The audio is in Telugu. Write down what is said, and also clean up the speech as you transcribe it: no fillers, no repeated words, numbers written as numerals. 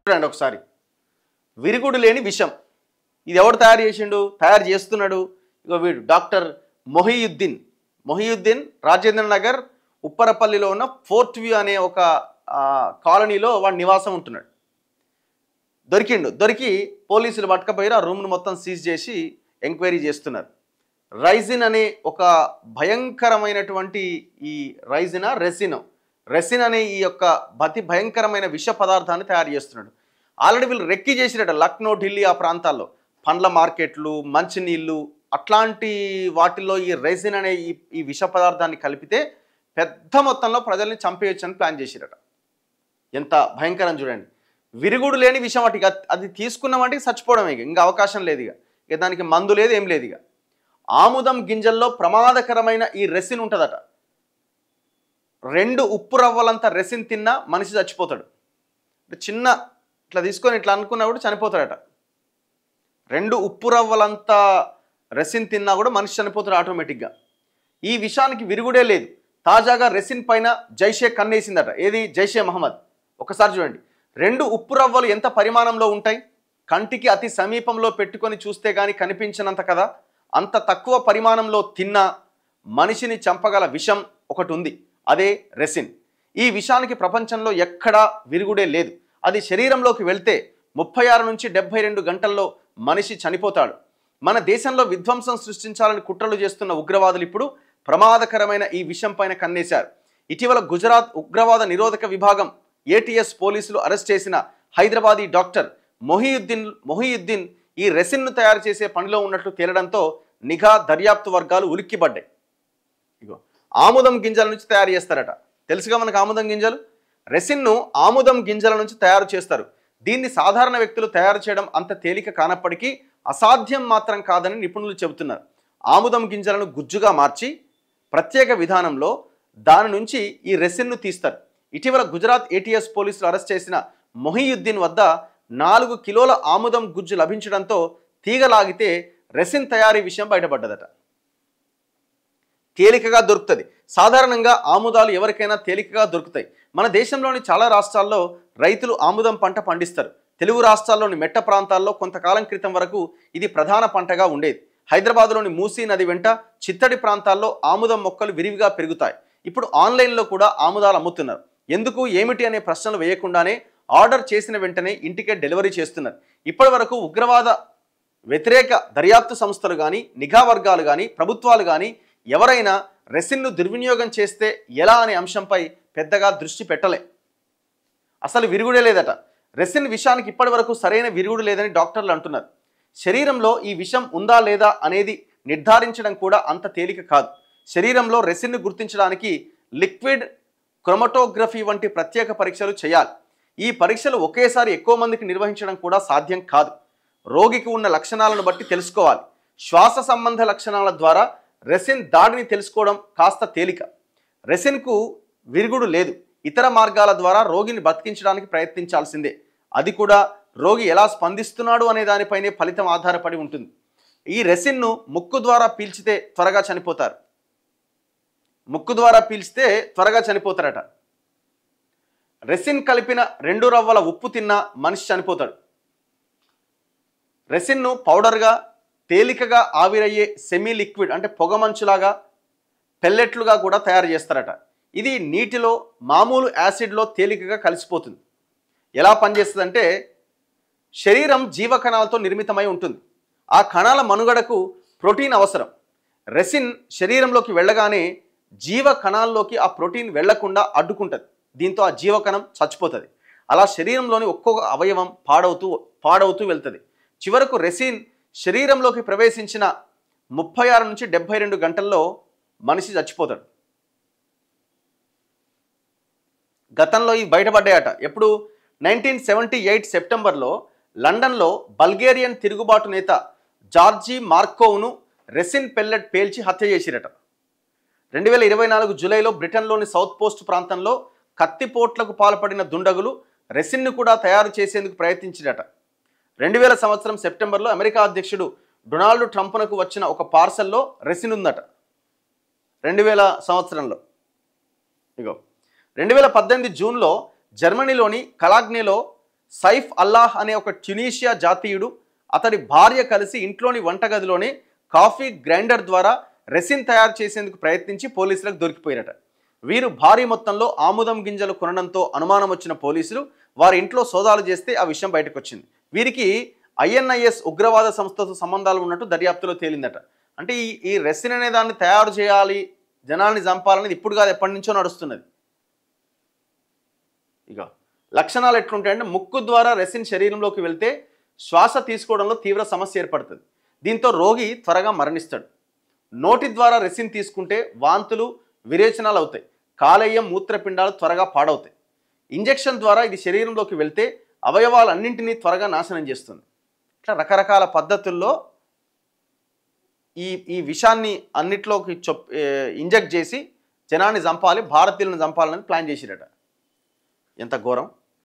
చూడండి ఒకసారి, విరుగుడు లేని విషం. ఇది ఎవడు తయారు చేస్తున్నాడు? ఇగో వీడు డాక్టర్ మొహియుద్దీన్ రాజేంద్ర నగర్ ఉప్పరపల్లిలో ఉన్న ఫోర్ట్ వ్యూ అనే ఒక కాలనీలో వాడు నివాసం ఉంటున్నాడు. దొరికి పోలీసులు పట్టుకపోయి ఆ రూమ్ను మొత్తం సీజ్ చేసి ఎంక్వైరీ చేస్తున్నారు. రైజిన్ అనే ఒక భయంకరమైనటువంటి ఈ రెసిన్ అనే ఈ యొక్క అతి భయంకరమైన విష పదార్థాన్ని తయారు చేస్తున్నాడు. ఆల్రెడీ వీళ్ళు రెక్కి చేసినట్టు లక్నో, ఢిల్లీ ఆ ప్రాంతాల్లో పండ్ల మార్కెట్లు, మంచినీళ్ళు అట్లాంటి వాటిల్లో ఈ రెసిన్ అనే ఈ విష పదార్థాన్ని కలిపితే పెద్ద మొత్తంలో ప్రజల్ని చంపేయొచ్చని ప్లాన్ చేసిరట. ఎంత భయంకరం చూడండి. విరుగుడు లేని విషం అటు అది తీసుకున్నామంటే చచ్చిపోవడం ఇంకా అవకాశం లేదు. ఇక దానికి మందు లేదు, ఏం లేదు. ఇక ఆముదం గింజల్లో ప్రమాదకరమైన ఈ రెసిన్ ఉంటుందట. 2 ఉప్పు రవ్వలంత రెసిన్ తిన్నా మనిషి చచ్చిపోతాడు. చిన్న ఇట్లా తీసుకొని ఇట్లా అనుకున్నా కూడా చనిపోతాడట. 2 ఉప్పు రవ్వలంత రెసిన్ తిన్నా కూడా మనిషి చనిపోతాడు ఆటోమేటిక్గా. ఈ విషయానికి విరుగుడే లేదు. తాజాగా రెసిన్ పైన జైషే కన్నేసిందట. ఏది? జైషే మహమ్మద్. ఒకసారి చూడండి, 2 ఉప్పు రవ్వలు ఎంత పరిమాణంలో ఉంటాయి? కంటికి అతి సమీపంలో పెట్టుకొని చూస్తే కానీ కనిపించినంత కదా. అంత తక్కువ పరిమాణంలో తిన్నా మనిషిని చంపగల విషం ఒకటి ఉంది, అదే రెసిన్. ఈ విషానికి ప్రపంచంలో ఎక్కడా విరుగుడే లేదు. అది శరీరంలోకి వెళ్తే 36 నుంచి 72 గంటల్లో మనిషి చనిపోతాడు. మన దేశంలో విధ్వంసం సృష్టించాలని కుట్రలు చేస్తున్న ఉగ్రవాదులు ఇప్పుడు ప్రమాదకరమైన ఈ విషయం పైన కన్నేశారు. ఇటీవల గుజరాత్ ఉగ్రవాద నిరోధక విభాగం ATS పోలీసులు అరెస్ట్ చేసిన హైదరాబాదీ డాక్టర్ మొహియుద్దీన్ ఈ రెసిన్ను తయారు చేసే పనిలో ఉన్నట్లు తేలడంతో నిఘా దర్యాప్తు వర్గాలు ఉలిక్కిపడ్డాయి. ఇగో ఆముదం గింజల నుంచి తయారు చేస్తారట. తెలుసుగా మనకు ఆముదం గింజలు. రెసిన్ను ఆముదం గింజల నుంచి తయారు చేస్తారు. దీన్ని సాధారణ వ్యక్తులు తయారు చేయడం అంత తేలిక కానప్పటికీ అసాధ్యం మాత్రం కాదని నిపుణులు చెబుతున్నారు. ఆముదం గింజలను గుజ్జుగా మార్చి ప్రత్యేక విధానంలో దాని నుంచి ఈ రెసిన్ను తీస్తారు. ఇటీవల గుజరాత్ ATS పోలీసులు అరెస్ట్ చేసిన మొహియుద్దీన్ వద్ద 4 కిలోల ఆముదం గుజ్జు లభించడంతో తీగలాగితే రెసిన్ తయారీ విషయం బయటపడ్డదట. తేలికగా దొరుకుతుంది. సాధారణంగా ఆముదాలు ఎవరికైనా తేలికగా దొరుకుతాయి. మన దేశంలోని చాలా రాష్ట్రాల్లో రైతులు ఆముదం పంట పండిస్తారు. తెలుగు రాష్ట్రాల్లోని మెట్ట ప్రాంతాల్లో కొంతకాలం క్రితం వరకు ఇది ప్రధాన పంటగా ఉండేది. హైదరాబాద్లోని మూసీ నది వెంట చిత్తడి ప్రాంతాల్లో ఆముదం మొక్కలు విరివిగా పెరుగుతాయి. ఇప్పుడు ఆన్లైన్లో కూడా ఆముదాలు అమ్ముతున్నారు. ఎందుకు, ఏమిటి అనే ప్రశ్నలు వేయకుండానే ఆర్డర్ చేసిన వెంటనే ఇంటికే డెలివరీ చేస్తున్నారు. ఇప్పటి వరకు ఉగ్రవాద వ్యతిరేక దర్యాప్తు సంస్థలు కానీ, నిఘా వర్గాలు కానీ, ప్రభుత్వాలు కానీ ఎవరైనా రెసిన్ను దుర్వినియోగం చేస్తే ఎలా అనే అంశంపై పెద్దగా దృష్టి పెట్టలే. అసలు విరుగుడే లేదట. రెసిన్ విషానికి ఇప్పటి వరకు సరైన విరుగుడు లేదని డాక్టర్లు అంటున్నారు. శరీరంలో ఈ విషం ఉందా లేదా అనేది నిర్ధారించడం కూడా అంత తేలిక కాదు. శరీరంలో రెసిన్ను గుర్తించడానికి లిక్విడ్ క్రోమటోగ్రఫీ వంటి ప్రత్యేక పరీక్షలు చేయాలి. ఈ పరీక్షలు ఒకేసారి ఎక్కువ మందికి నిర్వహించడం కూడా సాధ్యం కాదు. రోగికి ఉన్న లక్షణాలను బట్టి తెలుసుకోవాలి. శ్వాస సంబంధ లక్షణాల ద్వారా రెసిన్ దాడిని తెలుసుకోవడం కాస్త తేలిక. రెసిన్కు విరుగుడు లేదు. ఇతర మార్గాల ద్వారా రోగిని బతికించడానికి ప్రయత్నించాల్సిందే. అది కూడా రోగి ఎలా స్పందిస్తున్నాడు అనే దానిపైనే ఫలితం ఆధారపడి ఉంటుంది. ఈ రెసిన్ను ముక్కు ద్వారా పీల్చితే త్వరగా చనిపోతారట. రెసిన్ కలిపిన 2 రవ్వల ఉప్పు తిన్నా మనిషి చనిపోతాడు. రెసిన్ను పౌడర్గా, తేలికగా ఆవిరయ్యే సెమీ లిక్విడ్ అంటే పొగమంచులాగా, పెల్లెట్లుగా కూడా తయారు చేస్తారట. ఇది నీటిలో, మామూలు యాసిడ్లో తేలికగా కలిసిపోతుంది. ఎలా పనిచేస్తుందంటే, శరీరం జీవకణాలతో నిర్మితమై ఉంటుంది. ఆ కణాల మనుగడకు ప్రోటీన్ అవసరం. రెసిన్ శరీరంలోకి వెళ్ళగానే జీవ కణాల్లోకి ఆ ప్రోటీన్ వెళ్లకుండా అడ్డుకుంటుంది. దీంతో ఆ జీవకణం చచ్చిపోతుంది. అలా శరీరంలోని ఒక్కొక్క అవయవం పాడవుతూ వెళ్తుంది. చివరకు రెసిన్ శరీరంలోకి ప్రవేశించిన 36 నుంచి 72 గంటల్లో మనిషి చచ్చిపోతాడు. గతంలో ఇవి బయటపడ్డాయట. ఎప్పుడు? 1978 సెప్టెంబర్లో లండన్లో బల్గేరియన్ తిరుగుబాటు నేత జార్జీ మార్కోవ్ను రెసిన్ పెల్లెట్ పేల్చి హత్య చేసిరట. 2024 జూలైలో బ్రిటన్లోని సౌత్ పోస్ట్ ప్రాంతంలో కత్తిపోట్లకు పాల్పడిన దుండగులు రెసిన్ను కూడా తయారు చేసేందుకు ప్రయత్నించిరట. 2000 సంవత్సరం సెప్టెంబర్లో అమెరికా అధ్యక్షుడు డొనాల్డ్ ట్రంప్నకు వచ్చిన ఒక పార్సల్లో రెసిన్ ఉందట. 2000 సంవత్సరంలో. 2018 జూన్లో జర్మనీలోని కలాగ్నేలో సైఫ్ అల్లాహ్ అనే ఒక ట్యునీషియా జాతీయుడు అతడి భార్య కలిసి ఇంట్లోని వంటగదిలోనే కాఫీ గ్రైండర్ ద్వారా రెసిన్ తయారు చేసేందుకు ప్రయత్నించి పోలీసులకు దొరికిపోయారట. వీరు భారీ మొత్తంలో ఆముదం గింజలు కొనడంతో అనుమానం వచ్చిన పోలీసులు వారి ఇంట్లో సోదాలు చేస్తే ఆ విషయం బయటకు వచ్చింది. వీరికి ఐఎన్ఐఎస్ ఉగ్రవాద సంస్థతో సంబంధాలు ఉన్నట్టు దర్యాప్తులో తేలిందట. అంటే ఈ రెసిన్ అనే దాన్ని తయారు చేయాలి, జనాల్ని చంపాలనేది ఇప్పుడు కాదు, ఎప్పటి నుంచో నడుస్తున్నది. ఇక లక్షణాలు ఎట్లుంటాయంటే ముక్కు ద్వారా రెసిన్ శరీరంలోకి వెళ్తే శ్వాస తీసుకోవడంలో తీవ్ర సమస్య ఏర్పడుతుంది. దీంతో రోగి త్వరగా మరణిస్తాడు. నోటి ద్వారా రెసిన్ తీసుకుంటే వాంతులు విరేచనాలు అవుతాయి. కాలేయం మూత్రపిండాలు త్వరగా పాడవుతాయి. ఇంజెక్షన్ ద్వారా ఇది శరీరంలోకి వెళ్తే అవయవాలన్నింటినీ త్వరగా నాశనం చేస్తుంది. ఇట్లా రకరకాల పద్ధతుల్లో ఈ విషాన్ని అన్నిట్లోకి ఇంజెక్ట్ చేసి జనాన్ని చంపాలి, భారతీయులను చంపాలని ప్లాన్ చేసిరట. ఎంత ఘోరం.